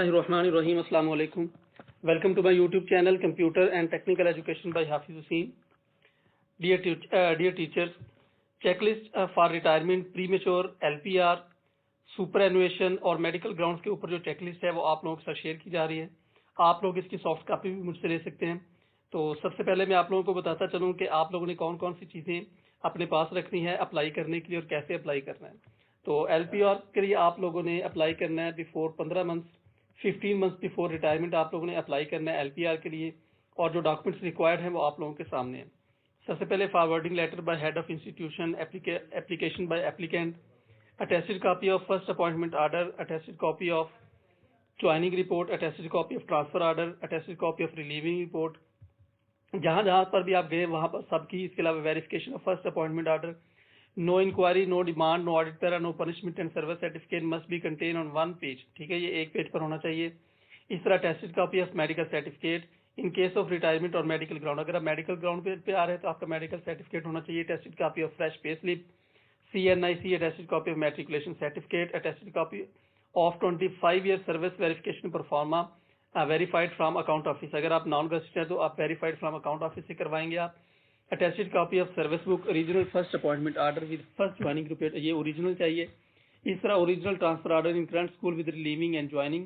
बिस्मिल्लाहिर्रहमानिर्रहीम। अस्सलाम वालेकुम। Welcome to my YouTube channel computer and technical education by Hafiz Hussain. Dear teachers, checklist for retirement, premature, LPR, superannuation और medical grounds के ऊपर जो चेकलिस्ट है वो आप लोगों के साथ शेयर की जा रही है। आप लोग इसकी सॉफ्ट कॉपी भी मुझसे ले सकते हैं। तो सबसे पहले मैं आप लोगों को बताता चलूँ कि आप लोगों ने कौन कौन सी चीज़ें अपने पास रखनी है अप्लाई करने के लिए और कैसे अप्लाई करना है। तो एलपीआर के लिए आप लोगों ने अप्लाई करना है before 15 months, 15 months before retirement आप लोगों ने अप्लाई करना है एलपीआर के लिए। और जो डॉक्यूमेंट्स रिक्वायर्ड हैं वो आप लोगों के सामने हैं। सबसे पहले forwarding letter by head of institution, application by applicant, attested copy of first appointment order, attested copy of joining report, attested copy of transfer order, attested copy of relieving report, जहां जहां पर भी आप गए वहां पर सबकी। इसके अलावा verification of first appointment order, no inquiry, no demand, no audit para, no punishment and service certificate must be contain on one page. ठीक है, ये एक पेज पर होना चाहिए। इस तरह tested copy of medical certificate in case of retirement और मेडिकल ग्राउंड, अगर आप मेडिकल ग्राउंड पे आ रहे हैं तो आपका मेडिकल सर्टिफिकेट होना चाहिए। Tested copy of fresh pay slip, CNIC, attested copy of matriculation certificate, attested copy of 25 year service verification pro forma verified from account office. अगर आप नॉन गस्टेड है तो आप वेरीफाइड फ्रॉम अकाउंट ऑफिस से करवाएंगे आप। Attested copy of service book, original first appointment order with first joining report, ये original चाहिए। इस तरह original transfer order in current school with relieving and joining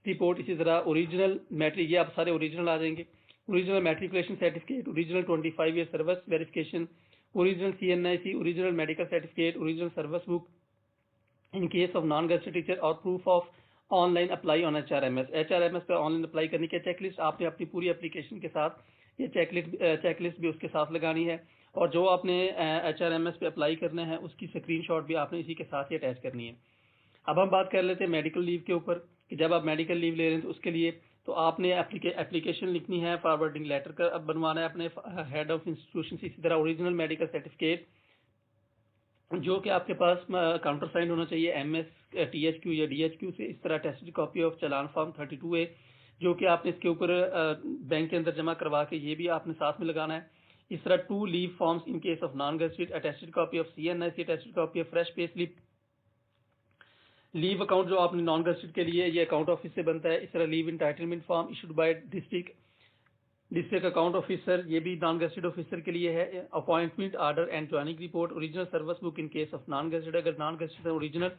report. इसी तरह ओरिजिनल मैट्रिक, ये आप सारे ओरिजिनल आ जाएंगे। Original matriculation certificate, original 25 year service verification, original CNIC, original medical certificate, original service book in case of non gazetted teacher और proof of online apply on HRMS पे online apply करने की checklist आपने अपनी पूरी application के साथ ये चेकलिस्ट भी उसके साथ लगानी है। और जो आपने HRMS पे अप्लाई करना है उसकी स्क्रीनशॉट भी आपने इसी के साथ ही अटैच करनी है। अब हम बात कर लेते हैं मेडिकल लीव के ऊपर कि जब आप मेडिकल लीव ले रहे हैं तो उसके लिए तो आपने एप्लीकेशन लिखनी है, फॉरवर्डिंग लेटर का बनवाना है अपने हेड ऑफ इंस्टीट्यूशन से। इसी तरह ओरिजिनल मेडिकल सर्टिफिकेट जो कि आपके पास काउंटर साइन होना चाहिए MS THQ या DHQ से। इस तरह tested copy of challan form 32A जो कि आपने इसके ऊपर बैंक के अंदर जमा करवा के ये भी आपने साथ में लगाना है। इस तरह 2 leave forms in case of non gazetted, attested copy of CNIC, attested copy of fresh pay slip. Leave account जो आपने नॉन गस्टेड के लिए ये अकाउंट ऑफिस से बनता है। इस तरह leave entitlement form issued by district account officer, ये भी नॉन गस्टेड ऑफिसर के लिए है। Appointment order and joining report, original service book in case of non gazetted, अगर नॉन गस्टेड है original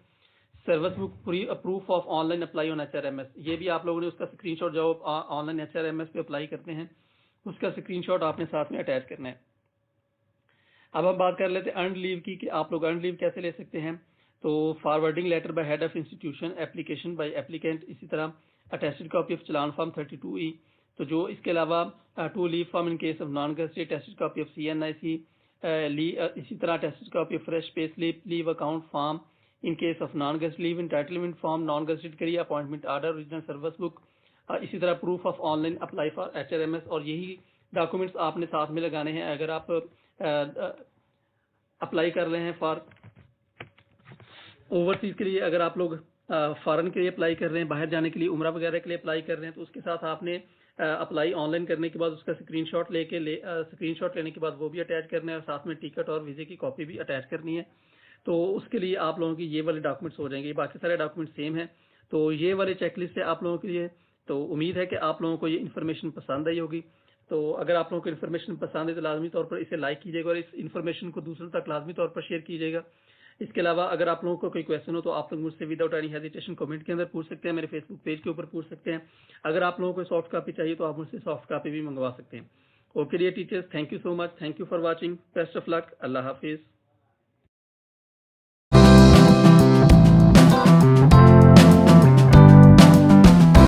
service book, proof of online apply on HRMS, ये भी आप लोगों ने उसका स्क्रीनशॉट जो ऑनलाइन HRMS पे अप्लाई करते हैं उसका स्क्रीनशॉट आपने साथ में अटैच करना है। अब हम बात कर लेते हैं अर्न लीव की कि आप लोग अर्न लीव कैसे ले सकते हैं। तो forwarding letter by head of institution, application by applicant, इसी तरह attested copy of challan form 32E। तो जो इसके अलावा 2 leave form in case of non gazetted, attested copy of CNIC, इसी तरह attested copy of fresh pay slip, leave account form in case of non gazetted, leave entitlement form non gazetted के लिए, appointment order, original service book, इसी तरह proof of online apply for HRMS। और यही documents आपने साथ में लगाने हैं अगर आप अप्लाई कर रहे हैं फॉर ओवरसीज के लिए। अगर आप लोग फॉरेन के लिए अप्लाई कर रहे हैं, बाहर जाने के लिए, उम्रा वगैरह के लिए अप्लाई कर रहे हैं तो उसके साथ आपने अप्लाई ऑनलाइन करने के बाद उसका स्क्रीनशॉट स्क्रीनशॉट लेने के बाद वो भी अटैच करना है और साथ में टिकट और वीजे की कॉपी भी अटैच करनी है। तो उसके लिए आप लोगों की ये वाले डॉक्यूमेंट्स हो जाएंगे। बाकी सारे डॉक्यूमेंट सेम है। तो ये वाले चेकलिस्ट है आप लोगों के लिए। तो उम्मीद है कि आप लोगों को ये इन्फॉर्मेशन पसंद आई होगी। तो अगर आप लोगों को इन्फॉर्मेशन पसंद है तो लाजमी तौर पर इसे लाइक कीजिएगा और इस इन्फॉर्मेशन को दूसरों तक लाजमी तौर पर शेयर कीजिएगा। इसके अलावा अगर आप लोगों को कोई क्वेश्चन हो तो आप लोग मुझसे विदाउट एनी हेजिटेशन कमेंट के अंदर पूछ सकते हैं, मेरे फेसबुक पेज के ऊपर पूछ सकते हैं। अगर आप लोगों को सॉफ्ट कॉपी चाहिए तो आप मुझसे सॉफ्ट कॉपी भी मंगवा सकते हैं। Okay dear teachers, thank you so much, thank you for watching, best of luck, अल्लाह हाफिज।